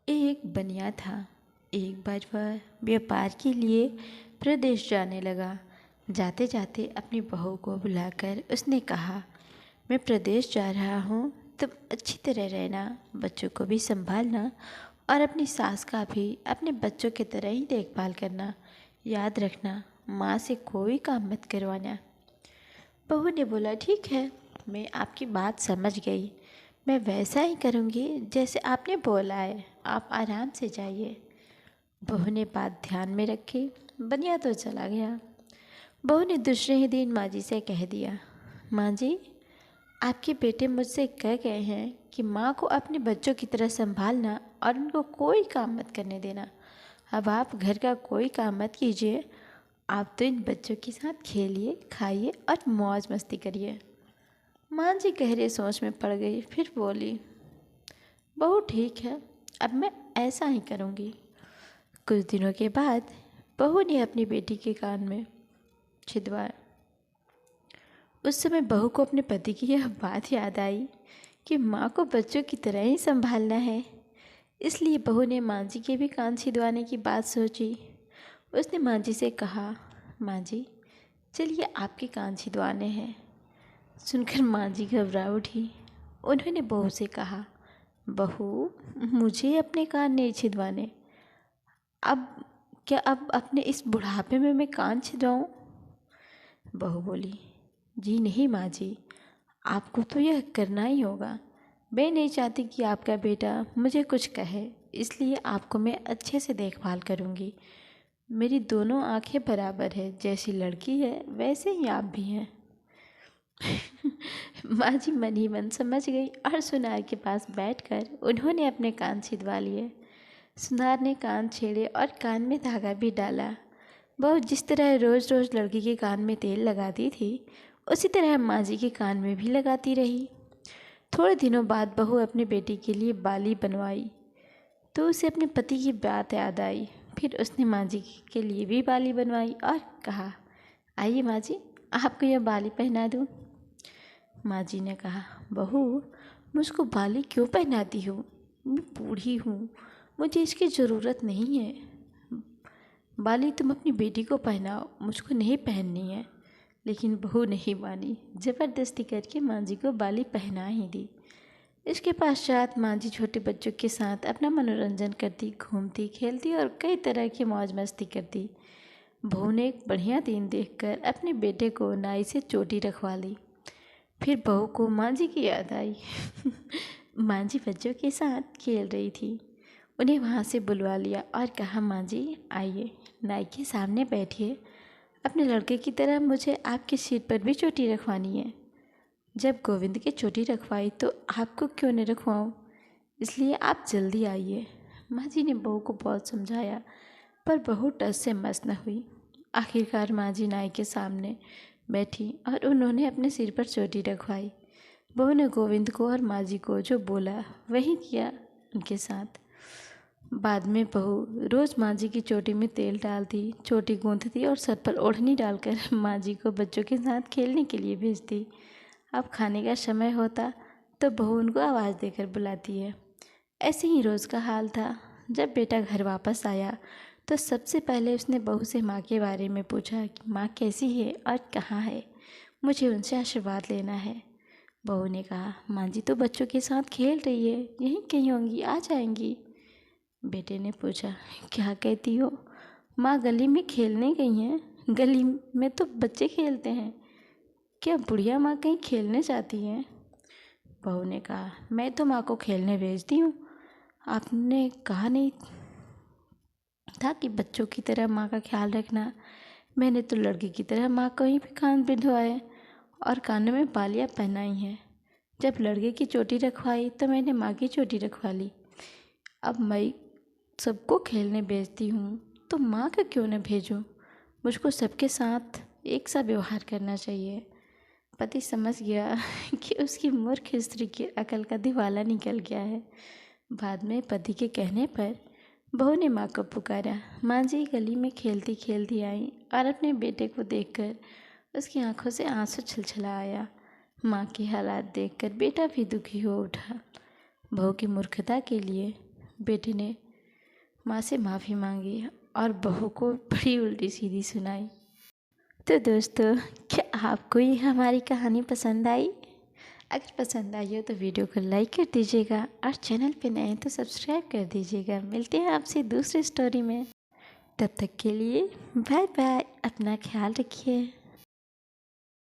एक बनिया था। एक बार वह व्यापार के लिए प्रदेश जाने लगा। जाते जाते अपनी बहू को बुलाकर उसने कहा, मैं प्रदेश जा रहा हूँ, तुम अच्छी तरह रहना, बच्चों को भी संभालना और अपनी सास का भी अपने बच्चों की तरह ही देखभाल करना। याद रखना, माँ से कोई काम मत करवाना। बहू ने बोला, ठीक है, मैं आपकी बात समझ गई, मैं वैसा ही करूँगी जैसे आपने बोला है, आप आराम से जाइए। बहू ने बात ध्यान में रखी, बनिया तो चला गया। बहू ने दूसरे ही दिन माँ जी से कह दिया, माँ जी, आपके बेटे मुझसे कह गए हैं कि माँ को अपने बच्चों की तरह संभालना और उनको कोई काम मत करने देना। अब आप घर का कोई काम मत कीजिए, आप तो इन बच्चों के साथ खेलिए, खाइए और मौज मस्ती करिए। माँ जी गहरे सोच में पड़ गई, फिर बोली, बहू ठीक है, अब मैं ऐसा ही करूँगी। कुछ दिनों के बाद बहू ने अपनी बेटी के कान में छिदवाया। उस समय बहू को अपने पति की यह बात याद आई कि माँ को बच्चों की तरह ही संभालना है। इसलिए बहू ने माँ जी के भी कान छिदवाने की बात सोची। उसने माँ जी से कहा, माँ जी, चलिए आपके कान छिदवाने हैं। सुनकर माँ जी घबरा उठी। उन्होंने बहू से कहा, बहू, मुझे अपने कान नहीं छिदवाने। अब क्या अब अपने इस बुढ़ापे में मैं कान छिदवाऊँ? बहू बोली, जी नहीं माँ जी, आपको तो यह करना ही होगा। मैं नहीं चाहती कि आपका बेटा मुझे कुछ कहे, इसलिए आपको मैं अच्छे से देखभाल करूँगी। मेरी दोनों आंखें बराबर है, जैसी लड़की है वैसे ही आप भी हैं। माँ जी मन ही मन समझ गई और सुनार के पास बैठकर उन्होंने अपने कान छिदवा लिए। सुनार ने कान छेड़े और कान में धागा भी डाला। बहू जिस तरह रोज़ रोज़ लड़की के कान में तेल लगाती थी, उसी तरह माँ जी के कान में भी लगाती रही। थोड़े दिनों बाद बहू अपने बेटी के लिए बाली बनवाई तो उसे अपने पति की बात याद आई। फिर उसने माँ जी के लिए भी बाली बनवाई और कहा, आइए माँ जी, आपको यह बाली पहना दूँ। माँ जी ने कहा, बहू, मुझको बाली क्यों पहनाती हो? मैं बूढ़ी हूँ, मुझे इसकी ज़रूरत नहीं है। बाली तुम अपनी बेटी को पहनाओ, मुझको नहीं पहननी है। लेकिन बहू नहीं मानी, ज़बरदस्ती करके माँ जी को बाली पहना ही दी। इसके पश्चात माँ जी छोटे बच्चों के साथ अपना मनोरंजन करती, घूमती, खेलती और कई तरह की मौज मस्ती करती। बहू ने एक बढ़िया दिन देखकर अपने बेटे को नाई से चोटी रखवा ली। फिर बहू को माँ जी की याद आई। माँ जी बच्चों के साथ खेल रही थी। उन्हें वहाँ से बुलवा लिया और कहा, माँ जी आइए, नाई के सामने बैठिए। अपने लड़के की तरह मुझे आपके सिर पर भी चोटी रखवानी है। जब गोविंद की चोटी रखवाई तो आपको क्यों नहीं रखवाऊँ? इसलिए आप जल्दी आइए। माँ जी ने बहू को बहुत समझाया, पर बहू टस से मस न हुई। आखिरकार माँ जी नाई के सामने बैठी और उन्होंने अपने सिर पर चोटी रखवाई। बहू ने गोविंद को और माँ जी को जो बोला वही किया उनके साथ। बाद में बहू रोज़ माँ जी की चोटी में तेल डालती, चोटी गूंथती और सर पर ओढ़नी डालकर माँ जी को बच्चों के साथ खेलने के लिए भेजती। अब खाने का समय होता तो बहू उनको आवाज़ देकर बुलाती है। ऐसे ही रोज़ का हाल था। जब बेटा घर वापस आया तो सबसे पहले उसने बहू से माँ के बारे में पूछा कि माँ कैसी है और कहाँ है, मुझे उनसे आशीर्वाद लेना है। बहू ने कहा, माँ जी तो बच्चों के साथ खेल रही है, यहीं कहीं होंगी, आ जाएंगी। बेटे ने पूछा, क्या कहती हो? माँ गली में खेलने गई हैं। गली में तो बच्चे खेलते हैं, क्या बुढ़िया माँ कहीं खेलने जाती हैं? बहू ने कहा, मैं तो माँ को खेलने भेजती हूँ, आपने कहा नहीं था कि बच्चों की तरह माँ का ख्याल रखना। मैंने तो लड़की की तरह माँ को ही भी कान बिंधवाए और कानों में बालियाँ पहनाई हैं। जब लड़के की चोटी रखवाई तो मैंने माँ की चोटी रखवा ली। अब मैं सबको खेलने भेजती हूँ तो माँ का क्यों न भेजूँ? मुझको सबके साथ एक सा व्यवहार करना चाहिए। पति समझ गया कि उसकी मूर्ख स्त्री की अकल का दिवाला निकल गया है। बाद में पति के कहने पर बहू ने माँ को पुकारा। माँ जी गली में खेलती खेलती आई और अपने बेटे को देखकर उसकी आंखों से आंसू छलछला आया। माँ के हालात देखकर बेटा भी दुखी हो उठा। बहू की मूर्खता के लिए बेटे ने माँ से माफ़ी मांगी और बहू को बड़ी उल्टी सीधी सुनाई। तो दोस्तों, क्या आपको ये हमारी कहानी पसंद आई? अगर पसंद आई हो तो वीडियो को लाइक कर दीजिएगा और चैनल पे नए हैं तो सब्सक्राइब कर दीजिएगा। मिलते हैं आपसे दूसरी स्टोरी में। तब तक के लिए बाय बाय। अपना ख्याल रखिए।